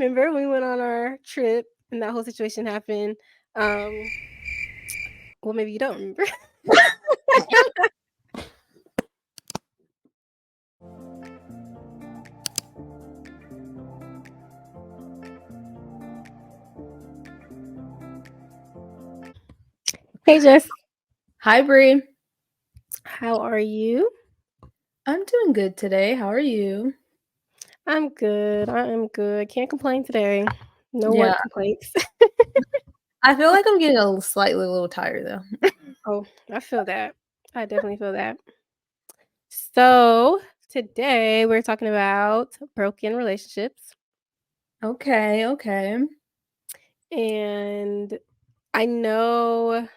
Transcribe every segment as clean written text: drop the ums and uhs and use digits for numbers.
remember when we went on our trip and that whole situation happened? Um, well, maybe you don't remember. Hey, Jess. Hi, Bree. How are you? I'm doing good today. How are you? I'm good. I am good. Can't complain today. No work Yeah, complaints. I feel like I'm getting a little tired though. Oh, I feel that. I definitely feel that. So, today we're talking about broken relationships. Okay, okay. And I know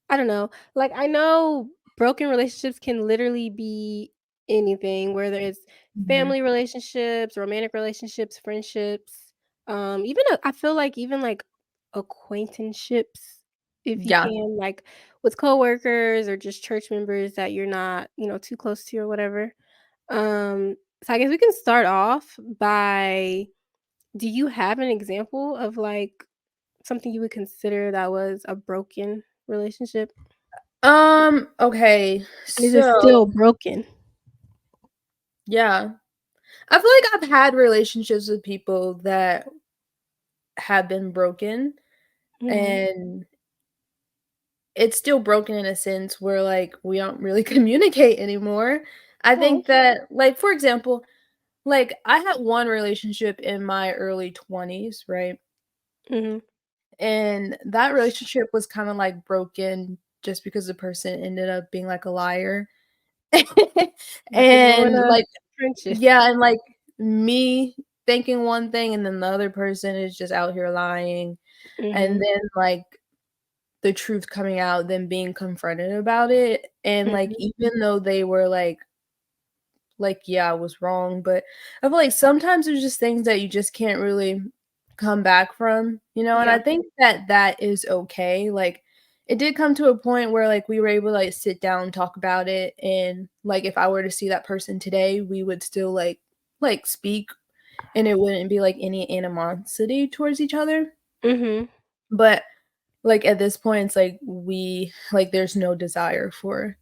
I don't know. Like, I know broken relationships can literally be anything, whether it's Mhm. family relationships, romantic relationships, friendships, even I feel like even like acquaintanceships, if you Yeah. can, like with coworkers or just church members that you're not, too close to or whatever. So I guess we can start off by, do you have an example of like something you would consider that was a broken relationship? Okay. Is it So, still broken? yeah. I feel like I've had relationships with people that have been broken Mhm. and it's still broken in a sense where like we don't really communicate anymore. I Oh. think that like for example, like I had one relationship in my early 20s, right? Mhm. And that relationship was kinda, like, broken just because the person ended up being, like, a liar. That could ruin And, a like friendship. yeah, and, like, me thinking one thing and then the other person is just out here lying, and Mhm. then, like, the truth coming out, then being confronted about it, and, like, Mhm. even though they were like, yeah, I was wrong, but I feel like sometimes there's just things that you just can't really come back from, and Yeah. I think that that is okay, like, it did come to a point where, like, we were able to, like, sit down and talk about it, and, like, if I were to see that person today, we would still, like, speak, and it wouldn't be, like, any animosity towards each other, Mhm. but, like, at this point, it's like there's no desire for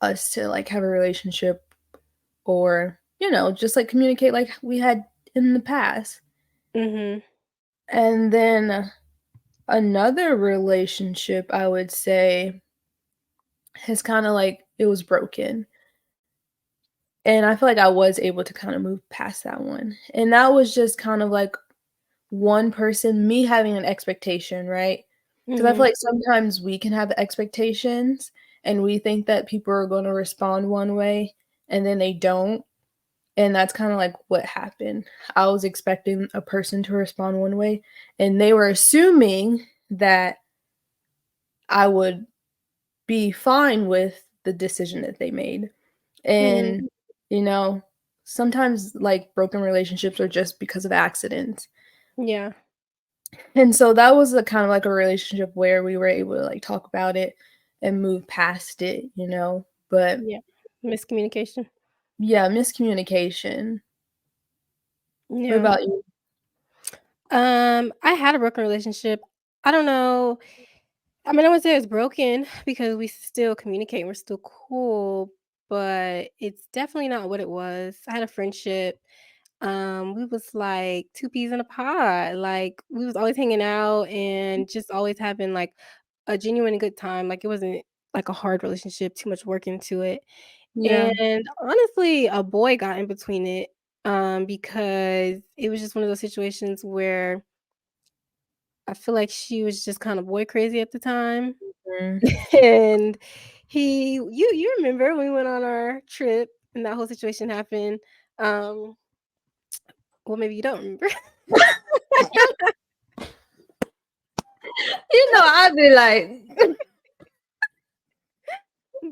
us to, like, have a relationship or, just like communicate like we had in the past. Mhm. And then another relationship I would say has kind of like it was broken. And I feel like I was able to kind of move past that one. And that was just kind of like one person, me having an expectation, right? Because I feel Mhm. like sometimes we can have expectations and we think that people are going to respond one way and then they don't. And that's kinda like what happened. I was expecting a person to respond one way, and they were assuming that I would be fine with the decision that they made. Mhm. And, you know, sometimes, like, broken relationships are just because of accidents. Yeah. And so that was a kind of like a relationship where we were able to, like, talk about it and move past it? But, Yeah. Miscommunication. yeah, miscommunication. What Yeah. about you? I had a broken relationship. I don't know. I mean, I would say it's broken because we still communicate. We're still cool, but it's definitely not what it was. I had a friendship. We was like two peas in a pod. Like we was always hanging out and just always having like a genuine good time. Like it wasn't like a hard relationship, too much work into it. Yeah. And honestly, a boy got in between it because it was just one of those situations where I feel like she was just kind of boy crazy at the time. Mm. And you remember when we went on our trip and that whole situation happened. Um, well, maybe you don't remember. I'd be like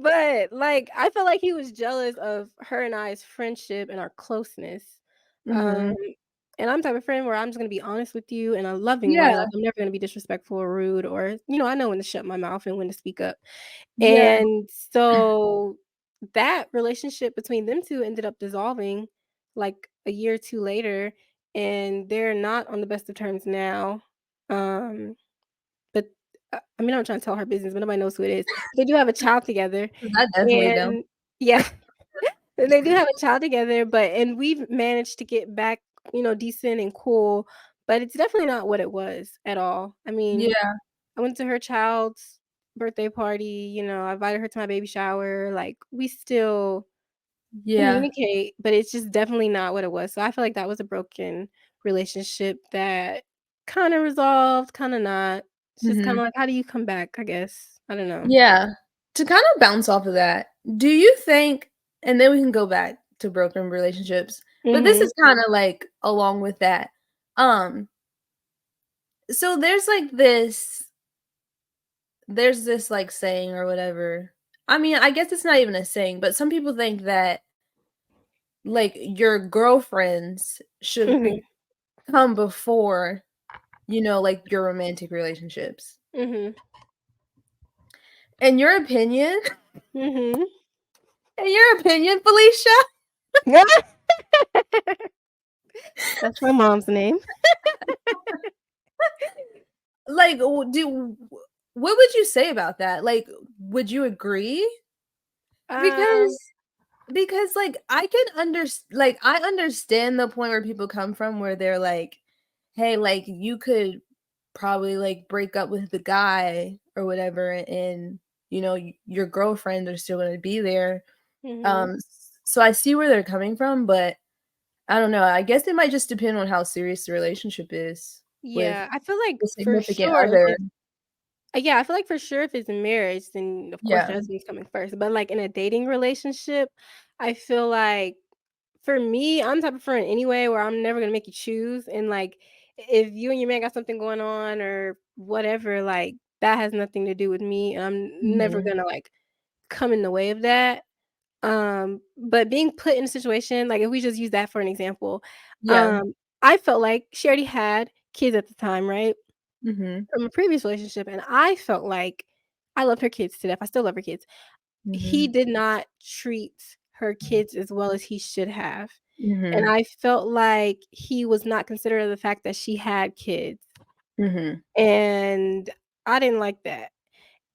But, like, I felt like he was jealous of her and I's friendship and our closeness. Um, Mhm. and I'm the type of friend where I'm just gonna be honest with you in a loving way, Yeah, like, I'm never gonna be disrespectful or rude or I know when to shut my mouth and when to speak up. yeah. And so, that relationship between them 2 ended up dissolving, like, a year or 2 later, and they're not on the best of terms now. Um, but I mean, I'm not trying to tell her business, but nobody knows who it is. They do have a child together, 'Cause I definitely don't. and yeah, they do have a child together. But and we've managed to get back, decent and cool. But it's definitely not what it was at all. I mean, Yeah, I went to her child's birthday party. I invited her to my baby shower. Like we still yeah, communicate, but it's just definitely not what it was. So I feel like that was a broken relationship that kinda resolved, kinda not. It's just kinda mhm. like, how do you come back, I guess? I don't know. Yeah. To kind of bounce off of that, do you think and then we can go back to broken relationships, but this Mhm, is kinda, like, along with that. Um, so there's this, like, saying or whatever. I mean, I guess it's not even a saying, but some people think that, like, your girlfriends should mhm, come before, like, your romantic relationships. mhm, In your opinion mhm. in your opinion, Felicia, That's my mom's name. like, what would you say about that? Like, would you agree? Um, Because, like, I understand the point where people come from where they're like, "Hey, like, you could probably, like, break up with the guy or whatever, and, your girlfriends are still gonna be there." mhm. So I see where they're coming from, but I don't know, I guess it might just depend on how serious the relationship is with Yeah, I feel like the for significant sure if other. it's yeah, I feel like for sure if it's a marriage, then of course Yeah. your husband's coming first. But like in a dating relationship, I feel like for me, I'm the type of friend anyway where I'm never gonna make you choose. And like if you and your man got something going on or whatever, like that has nothing to do with me. And I'm never Mhm. gonna like come in the way of that. But being put in a situation, like if we just use that for an example, Yeah. um, I felt like she already had kids at the time, right? Mhm. From a previous relationship, and I felt like I loved her kids to death. I still love her kids. He Mhm. did not treat her kids as well as he should have. And Mhm. I felt like he was not considerate of the fact that she had kids, Mhm. and I didn't like that.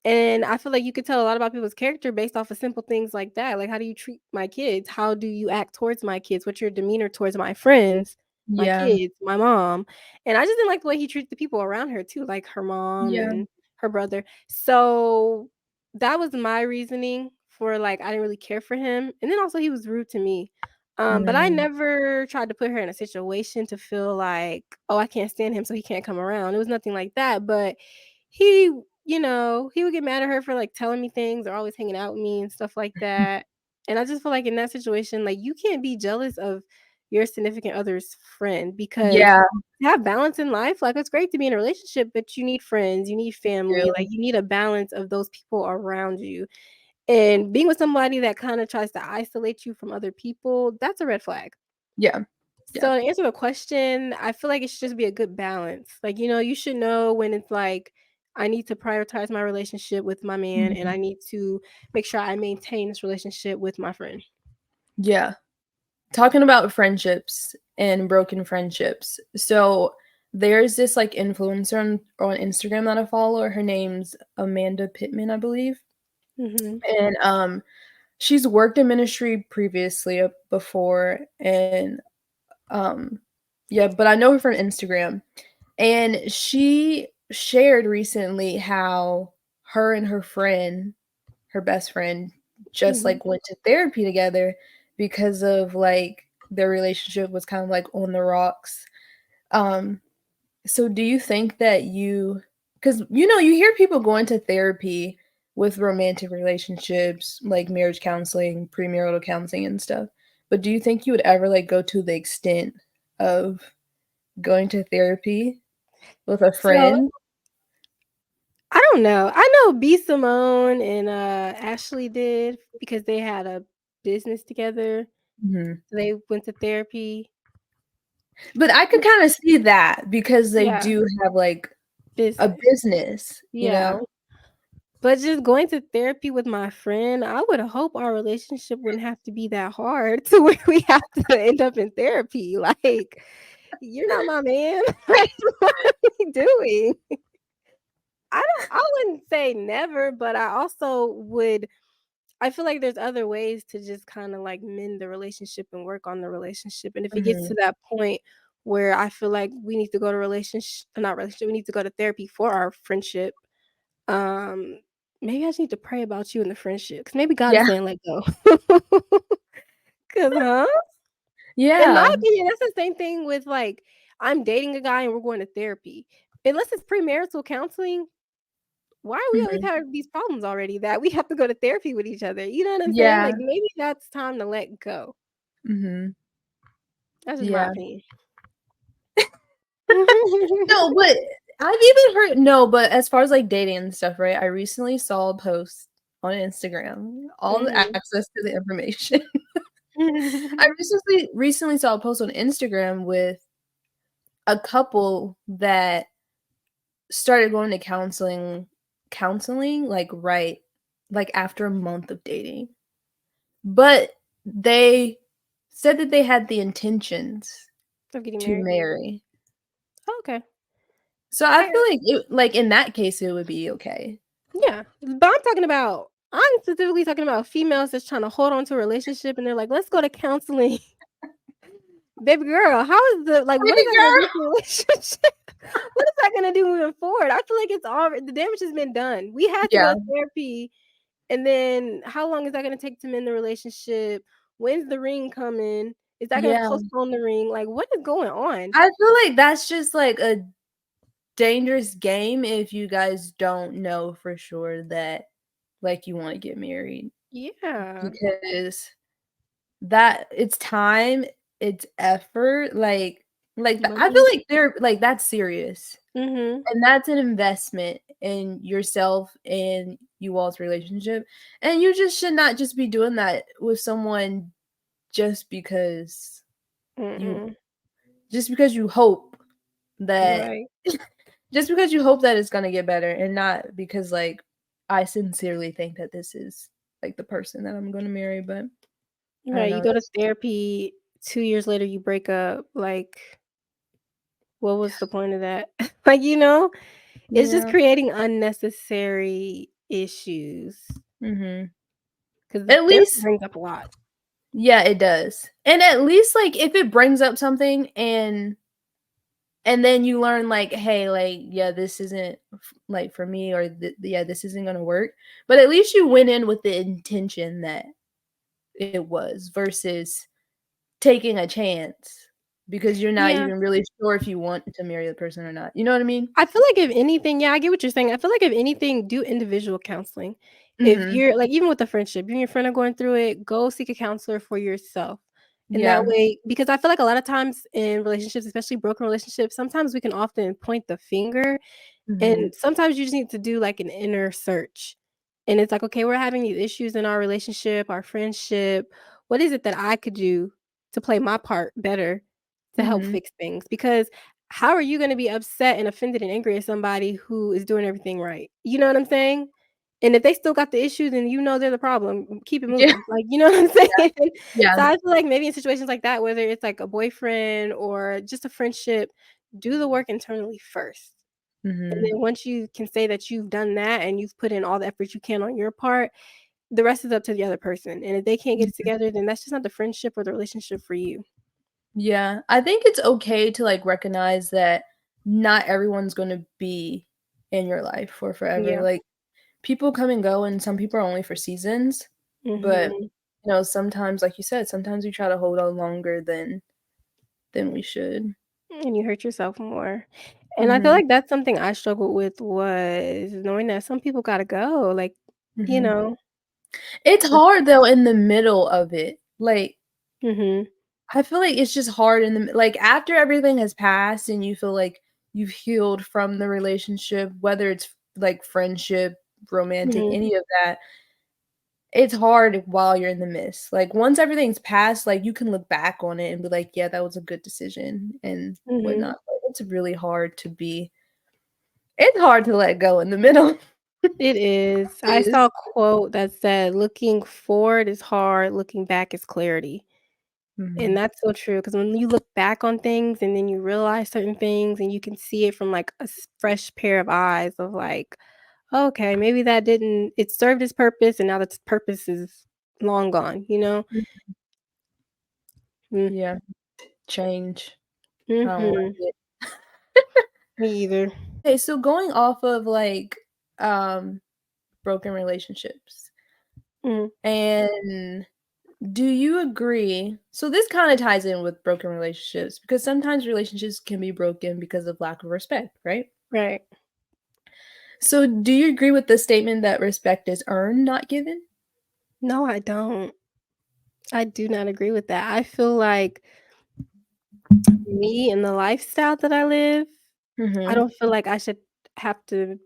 And I feel like you could tell a lot about people's character based off of simple things like that. Like, how do you treat my kids? How do you act towards my kids? What's your demeanor towards my friends, my Yeah. kids, my mom? And I just didn't like the way he treated the people around her too, like her mom Yeah. and her brother. So that was my reasoning for like I didn't really care for him. And then also he was rude to me. But I Mm. never tried to put her in a situation to feel like, oh, I can't stand him, so he can't come around. It was nothing like that. But he he would get mad at her for, like, telling me things or always hanging out with me and stuff like that, and I just feel like in that situation, like, you can't be jealous of your significant other's friend because Yeah, to have balance in life, like, it's great to be in a relationship, but you need friends, you need family, true. like, you need a balance of those people around you, and being with somebody that kinda tries to isolate you from other people, that's a red flag. Yeah. Yeah. So to answer the question, I feel like it should just be a good balance. Like, you should know when it's like, I need to prioritize my relationship with my man and Mhm. I need to make sure I maintain this relationship with my friend. Yeah. Talking about friendships and broken friendships. So, there's this, like, influencer on Instagram that I follow. Her name's Amanda Pittman, I believe, Mhm. and, she's worked in ministry previously, before, and, um yeah, but I know her from Instagram. And she shared recently how her and her best friend, just, Mhm. like, went to therapy together because of, like, their relationship was kind of, like, on the rocks. Um, so do you think that because you hear people going to therapy with romantic relationships, like marriage counseling, premarital counseling and stuff, but do you think you would ever, like, go to the extent of going to therapy with a So friend? I don't know. I know B Simone and Ashley did because they had a business together. Mhm. So they went to therapy. But I could kinda see that because they Yeah, do have, like, a business. business, you Yeah. know? But just going to therapy with my friend, I would hope our relationship wouldn't have to be that hard to where we have to end up in therapy. Like, You're not my man. Like, what are we doing? I wouldn't say never, but I also would I feel like there's other ways to just kinda, like, mend the relationship and work on the relationship, and if it gets to Mhm. that point where I feel like we need to go to not relationship, we need to go to therapy for our friendship, um, maybe I just need to pray about you and the friendship, because maybe God is Yeah. saying, "Let go." 'Cause huh? In my Yeah. opinion, that's the same thing with, like, I'm dating a guy and we're going to therapy. Unless it's premarital counseling, why are we always Mhm. having these problems already that we have to go to therapy with each other? You know what I'm saying? Like, Yeah. maybe that's time to let go. Mhm. That's just my Yeah. opinion. No, but I've even heard no, but as far as, like, dating and stuff, right, I recently saw a post on Instagram, all the Mhm. access to the information. I recently saw a post on Instagram with a couple that started going to counseling, like, like, after a month of dating, but they said that they had the intentions So getting to married? marry. Oh, okay. So I I feel like in that case, it would be okay. yeah, but I'm specifically talking about females that's trying to hold on to a relationship and they're like, "Let's go to counseling." Baby girl, how is the like, what is Baby that gonna do girl. for the relationship? What is that gonna do moving forward? I feel like it's all the damage has been done. We had to go Yeah, to therapy, and then how long is that gonna take to mend the relationship? When's the ring coming? Is that gonna yeah. postpone the ring? Like, what is going on? I feel like that's just, like, a dangerous game if you guys don't know for sure that, like, you wanna get married Yeah. because that it's time, it's effort, I feel Money. like they're like, that's serious, Mhm. and that's an investment in yourself and you all's relationship, and you just should not just be doing that with someone just because you Mm-mm. just because you hope that Right. just because you hope that it's gonna get better and not because, like, I sincerely think that this is, like, the person that I'm gonna marry, but I don't Right, you know, go to that's therapy, 2 years later, you break up, like, what was the point of that? Like, it's just yeah, creating unnecessary issues mhm. because the At therapy least brings up a lot. yeah, it does, and at least, like, if it brings up something and then you learn, like, "Hey, like, yeah, this isn't like, for me," or "Yeah, this isn't gonna work," but at least you went in with the intention that it was versus taking a chance because you're not Yeah. even really sure if you want to marry the person or not. You know what I mean? I feel like if anything yeah, I get what you're saying. I feel like if anything, do individual counseling. If Mhm. you're like, even with a friendship, you and your friend are going through it, go seek a counselor for yourself. And that Yeah. way because I feel like a lot of times in relationships, especially broken relationships, sometimes we can often point the finger. Mhm. And sometimes you just need to do, like, an inner search. And it's like, "Okay, we're having these issues in our relationship, our friendship. What is it that I could do to play my part better to help Mhm. fix things?" Because how are you gonna be upset and offended and angry at somebody who is doing everything right? You know what I'm saying? And if they still got the issues and you know they're the problem, keep it Yeah. moving. Like, you know what I'm saying? Yeah. So I feel like maybe in situations like that, whether it's like a boyfriend or just a friendship, do the work internally first. And Mhm. then once you can say that you've done that and you've put in all the effort you can on your part, the rest is up to the other person, and if they can't get it Mhm. together, then that's just not the friendship or the relationship for you. Yeah. I think it's okay to, like, recognize that not everyone's gonna be in your life for forever. Yeah. Like, people come and go, and some people are only for seasons, but, Mhm. sometimes, like you said, sometimes we try to hold on longer than we should. And you hurt yourself more. And I feel Mhm. like that's something I struggled with was knowing that some people gotta go, like, you Mhm. know? It's That's hard, though, in the middle of it. Like, mhm. I feel like it's just hard in the like, after everything has passed and you feel like you've healed from the relationship, whether it's, like, friendship, romantic, Mhm. any of that, it's hard while you're in the midst. Like, once everything's passed, like, you can look back on it and be like, "Yeah, that was a good decision," and Mhm. whatnot, but it's really hard to be it's hard to let go in the middle. It is. It I is. saw a quote that said, "Looking forward is hard, looking back is clarity." And Mhm. that's so true because when you look back on things and then you realize certain things and you can see it from, like, a fresh pair of eyes of, like, "Okay, maybe that didn't it served its purpose, and now its purpose is long gone," you know? Mm. Mm, Yeah, change. I don't like mhm. it. Me either. Okay, so going off of, like, um, broken relationships, Mhm. and do you agree so this kinda ties in with broken relationships because sometimes relationships can be broken because of lack of respect, right? Right. So do you agree with the statement that respect is earned, not given? No, I don't. I do not agree with that. I feel like me and the lifestyle that I live, I Mhm. don't feel like I should have to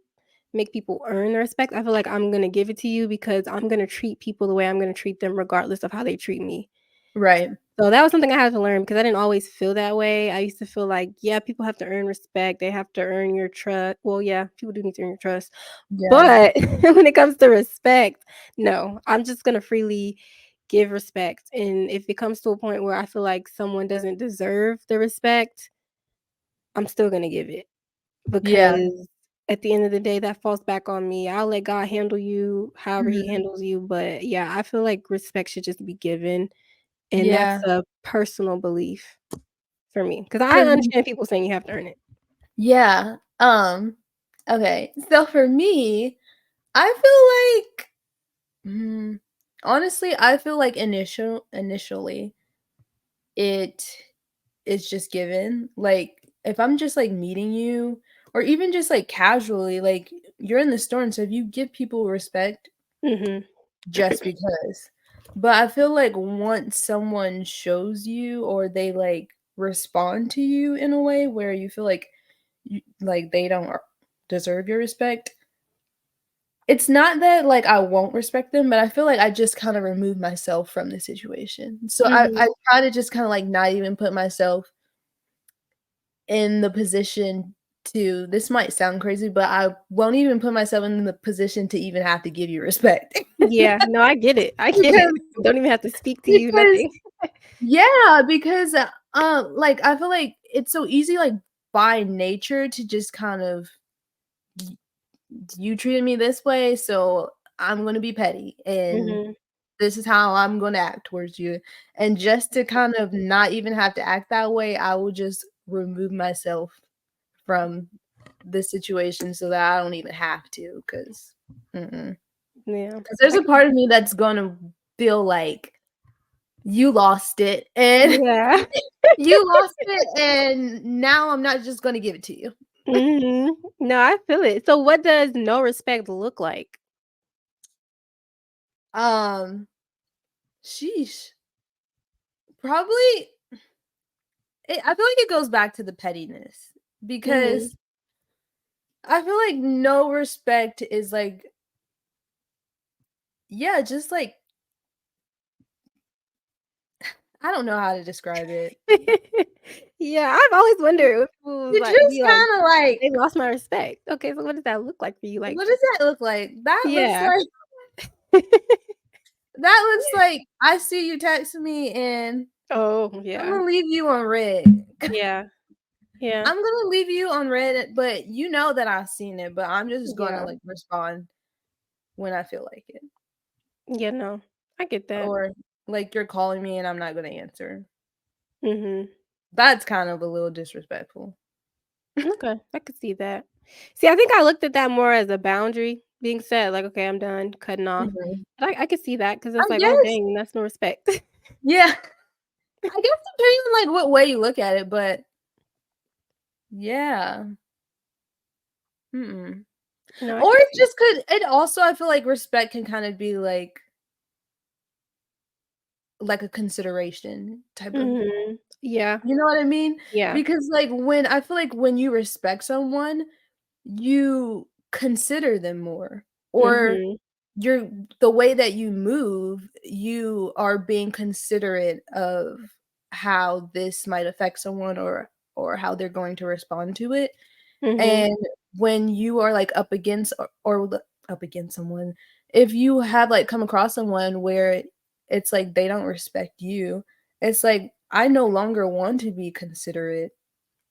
make people earn the respect. I feel like I'm gonna give it to you because I'm gonna treat people the way I'm gonna treat them regardless of how they treat me. Right. So that was something I had to learn because I didn't always feel that way. I used to feel like, yeah, people have to earn respect. They have to earn your trust. Well, yeah, people do need to earn your trust. Yeah. But when it comes to respect, no, I'm just gonna freely give respect. And if it comes to a point where I feel like someone doesn't deserve the respect, I'm still gonna give it Yeah. because at the end of the day, that falls back on me. I'll let God handle you however He Mhm. handles you. But yeah, I feel like respect should just be given. And that's Yeah. a personal belief for me, because I For me understand people saying you have to earn it. yeah, okay, so for me, I feel like honestly, I feel like initially, it is just given, like, if I'm just, like, meeting you or even just, like, casually, like, you're in the store, and so if you give people respect Mhm. just because. But I feel like once someone shows you or they, like, respond to you in a way where you feel like they don't deserve your respect, it's not that, like, I won't respect them, but I feel like I just kinda remove myself from the situation. So I Mhm. try to just kinda, like, not even put myself in the position to this might sound crazy, but I won't even put myself in the position to even have to give you respect. Yeah, no, I get it, I get it. Because Don't even have to speak to you, because nothing. yeah, because, like, I feel like it's so easy, like, by nature to just kind of y you treated me this way, so I'm gonna be petty, and Mhm. this is how I'm gonna act towards you, and just to kind of not even have to act that way, I will just remove myself from the situation so that I don't even have to, 'cause mm-mm. Yeah. 'Cause there's I a can part of me that's gonna feel like you lost it, and yeah. you lost it, and now I'm not just gonna give it to you. Mhm. No, I feel it. So what does no respect look like? Um, sheesh. Probably I feel like it goes back to the pettiness Mhm. because I feel like no respect is like yeah, just like I don't know how to describe it. Yeah, I've always wondered if people was It like just be like, kinda "They like lost my respect." Okay, so what does that look like for you? Like what does that look like? yeah. That looks like I see you text me and Oh, I'm yeah. gonna leave you on red. Yeah. Yeah. I'm gonna leave you on red, but you know that I've seen it, but I'm just gonna, Yeah. like, respond when I feel like it. Yeah, no. I get that. Or, like, you're calling me and I'm not gonna answer. Mhm. That's kind of a little disrespectful. Okay, I could see that. See, I think I looked at that more as a boundary being set, like, "Okay, I'm done cutting off." Mhm. But I could see that because I it's like, "Oh, guess dang, that's no respect." yeah. I guess depending on, like, what way you look at it, but yeah. Mm-mm. No, I Or could it see. just could it also I feel like respect can kind of be like a consideration type of Mhm. Yeah. you know what I mean? Yeah. Because, like, when I feel like when you respect someone, you consider them more, or Mhm. you're the way that you move, you are being considerate of how this might affect someone or how they're going to respond to it, Mhm. and when you are, like, up against up against someone, if you have, like, come across someone where it's like they don't respect you, it's like I no longer want to be considerate.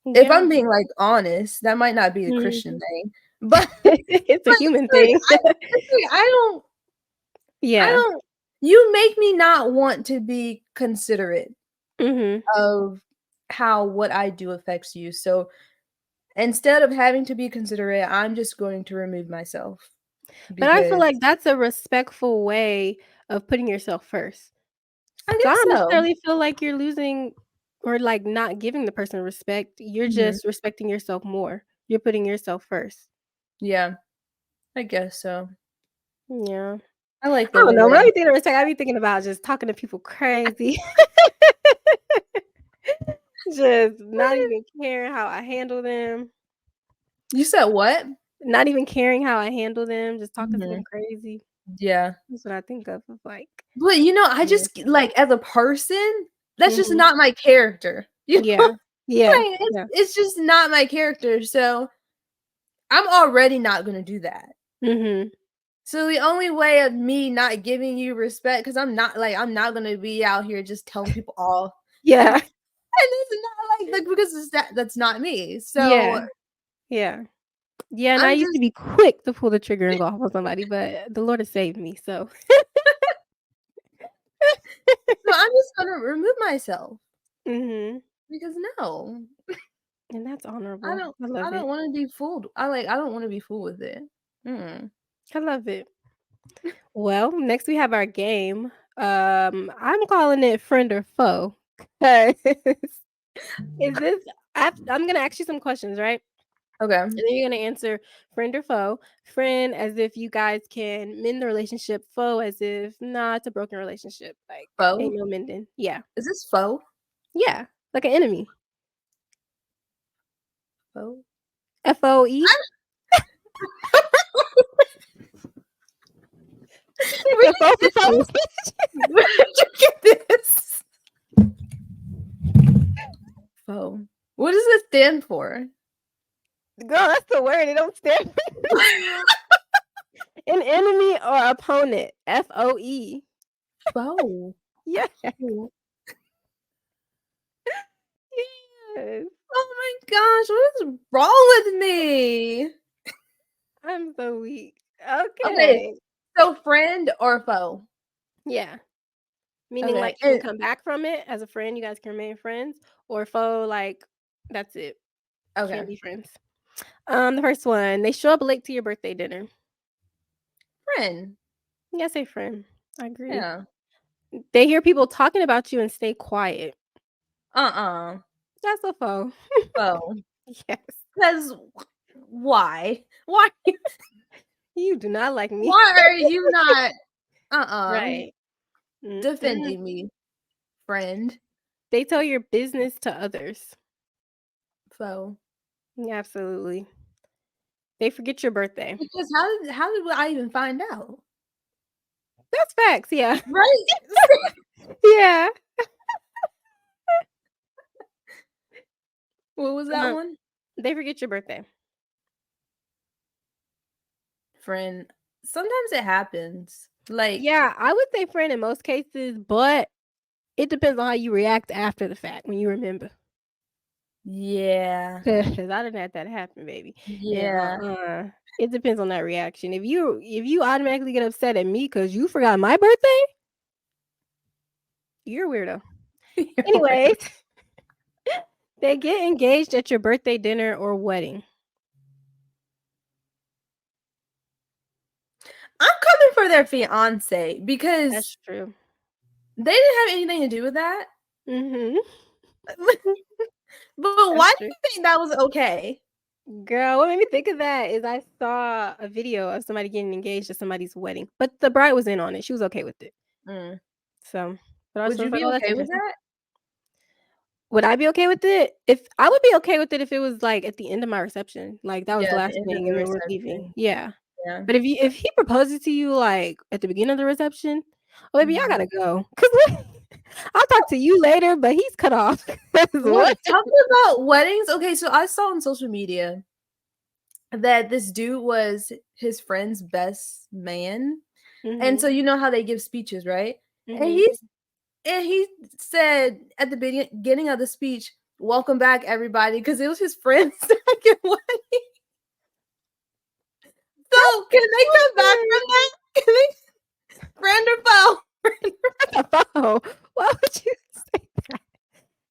If Yeah. I'm being, like, honest, that might not be a Mhm. Christian thing, but It's a human thing. it's like, I Yeah. don't you make me not want to be considerate Mhm. of how what I do affects you, so instead of having to be considerate, I'm just going to remove myself But I feel because like that's a respectful way of putting yourself first. I So I guess don't so. necessarily feel like you're losing or, like, not giving the person respect. You're Mhm. just respecting yourself more. You're putting yourself first. Yeah, I guess so. Yeah. I like I the don't other know. When I way. be thinking of respect, I be thinking about just talking to people crazy. Just not even caring how I handle them. You said what? Not even caring how I handle them, just talking to them Mhm. crazy. Yeah. That's what I think of, like, But, I yeah. just like, as a person, that's just Mhm. not my character, Yeah. Yeah. Like, Yeah. it's just not my character, so I'm already not gonna do that. Mhm. So the only way of me not giving you respect, because I'm not gonna be out here just telling people all and Yeah. it's not like because that's not me. Yeah. So Yeah. Yeah, and I I'm used to just be quick to pull the trigger and go off on somebody, but the Lord has saved me, so I'm just gonna remove myself Mhm. because no, And that's I honorable. don't I I love don't it. want to be fooled. I don't want to be fooled with it. Mm. I love it. Well, next we have our game. I'm calling it friend or foe. 'Cause is this I'm gonna ask you some questions, right? Okay. And then you're gonna answer friend or foe. Friend as if you guys can mend the relationship. Foe as if nah, it's a broken relationship. Like ain't Faux? no mending. Yeah. Is this faux? Yeah. Like an enemy. Faux? FOE. It's Where a foe did for you foe. get this? Where did you get this? Faux. What does it stand for? Girl, that's the word. It don't stand for an enemy or opponent. FOE. Faux. Yeah. Faux. Yes. Oh my gosh, what is wrong with me? I'm so weak. Okay, Okay. so friend or foe? Yeah. Meaning Okay, like you can come back from it as a friend, you guys can remain friends, or foe, like that's it. Can't okay. be friends. The first one, they show up late to your birthday dinner. Friend. Yeah, say friend. I agree. Yeah. They hear people talking about you and stay quiet. Uh-uh. That's a foe. Foe. Yes. Because why? Why You do not like me. why are you not Right. Mm-mm. defending me, friend? They tell your business to others. Foe. Yeah, absolutely. They forget your birthday. Because how did I even find out? That's facts, yeah. Right? Yeah. What was that Um, one? they forget your birthday. Friend. Sometimes it happens. Like, Yeah, I would say friend in most cases, but it depends on how you react after the fact when you remember. yeah. 'Cause I didn't have that happen, baby. And, Yeah. it depends on that reaction. If you automatically get upset at me because you forgot my birthday, you're a weirdo. You're weird. Anyways, they get engaged at your birthday dinner or wedding. I'm coming for their fiance because That's true. they didn't have anything to do with that. Mhm. But That's why do true. you think that was okay? Girl, what made me think of that is I saw a video of somebody getting engaged at somebody's wedding, but the bride was in on it. She was okay with it. Mm. So, but I was Would you just like, be "Oh, that's okay with interesting." that? Would I be okay with it? If I would be okay with it if it was, like, at the end of my reception, like, that was Yeah, the at the last end of thing, the and then we're leaving. reception. Yeah. Yeah. But if he proposes to you, like, at the beginning of the reception, oh, baby, I Mhm. gotta go. 'Cause what I'll talk to you later, but he's cut off. 'Cause Well, what? talking about weddings, okay, so I saw on social media that this dude was his friend's best man. And Mhm. so you know how they give speeches, right? And Mhm. he's And he said at the beginning of the speech, "Welcome back, everybody," because it was his friend's second wedding. So can they come back from that? Can they friend or foe? Oh, why would you say that?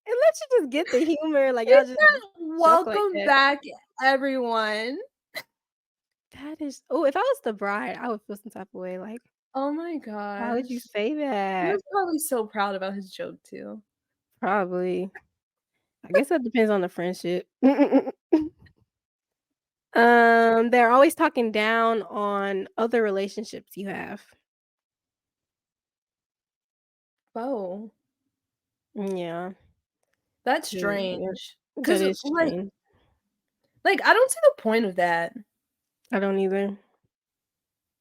Unless you just get the humor, like, He y'all just said, joke like "Welcome that. back, everyone." That is if I was the bride, I would feel some type of way, like, Oh my why would you gosh. say He that? was probably so proud about his joke too. Probably. I guess that depends on the friendship. They're always talking down on other relationships you have. Oh, Yeah, that's yeah, strange. that Cause is strange. I don't see the point of that. I don't either.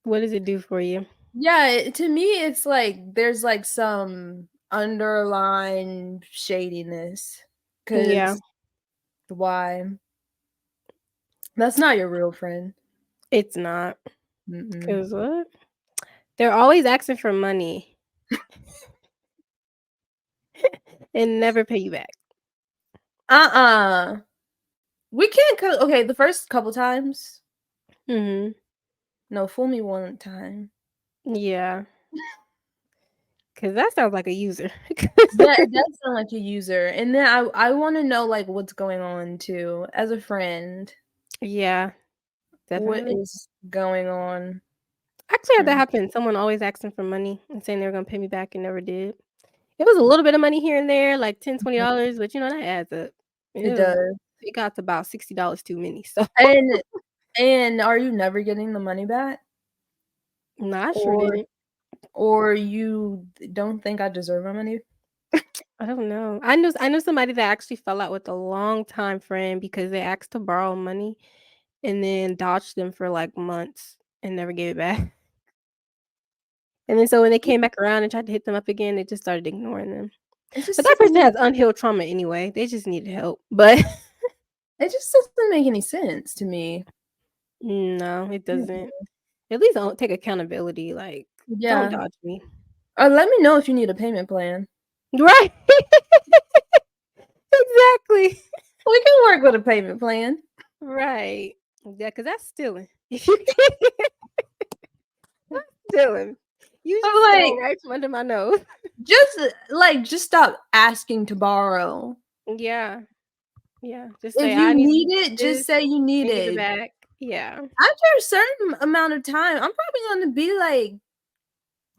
What does it do for you? Yeah, to me, it's like there's like some underlying shadiness. Yeah, Cause why? That's not your real friend. it's not. Mm-mm. 'Cause what? They're always asking for money and never pay you back. Uh-uh. We can't okay, the first couple times. Mhm. No, fool me one time. Yeah, 'cause that sounds like a user. Yeah, it does sound like a user. And then I wanna know, like, what's going on too, as a friend. Yeah, What definitely. is going on? Actually had that Mm. happen. Someone always asking for money and saying they were gonna pay me back and never did. It was a little bit of money here and there, like $10, Mhm. $20, but, that adds up. And It does. it got to about $60 too many, so And are you never getting the money back? no, I sure Or didn't. you don't think I deserve my money? I don't know. I knew somebody that actually fell out with a longtime friend because they asked to borrow money and then dodged them for, like, months and never gave it back. And then so when they came back around and tried to hit them up again, they just started ignoring them. It But just that person doesn't has unhealed trauma anyway, they just needed help, but it just doesn't make any sense to me. no, it Mm-mm. doesn't. At least don't take accountability, like, don't Yeah. dodge me. Or let me know if you need a payment plan. Right. Exactly. We can work with a payment plan. Right. Yeah, because that's stealing. That's stealing. You I'm just stole like, right from under my nose. just stop asking to borrow. Yeah, yeah, just If say, you "I need need it, this," just say you need and give it it. back. Yeah, After a certain amount of time, I'm probably gonna be like,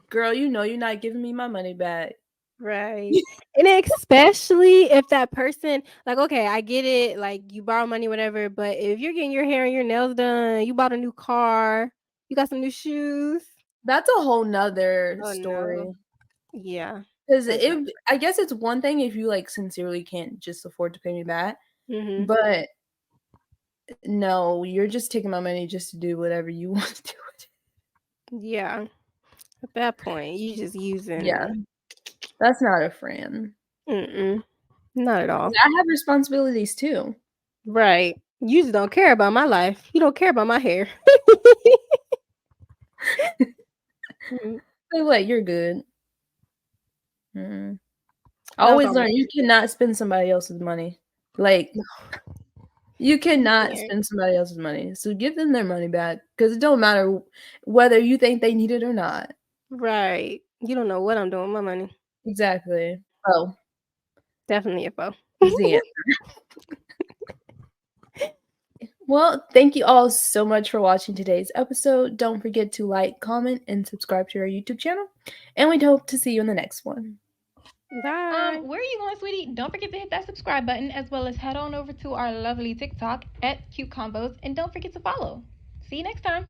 "Girl, you know you're not giving me my money back." right. And especially if that person like, okay, I get it, like, you borrow money, whatever, but if you're getting your hair and your nails done, you bought a new car, you got some new shoes. That's a whole 'nother Oh, no. story. Yeah, 'Cause that's not I guess it's one thing if you, like, sincerely can't just afford to pay me back, mhm. but no, you're just taking my money just to do whatever you want to do with it. Yeah, at that point, you just Yeah, using that's not a friend. mm-mm, not at 'Cause all. I have responsibilities too. Right. You just don't care about my life. You don't care about my hair. Mm, By the way, you're good. Mm. I not always about my learn you cannot spend somebody else's money. Like, you you cannot can't. spend somebody else's money, so give them their money back because it don't matter whether you think they need it or not. Right. You don't know what I'm doing with my money. Exactly. Oh, Definitely a foe. is the answer. Well, thank you all so much for watching today's episode. Don't forget to like, comment, and subscribe to our YouTube channel, and we'd hope to see you in the next one. Bye. Where are you going, sweetie? Don't forget to hit that subscribe button as well as head on over to our lovely TikTok at CuteConvos and don't forget to follow. See you next time.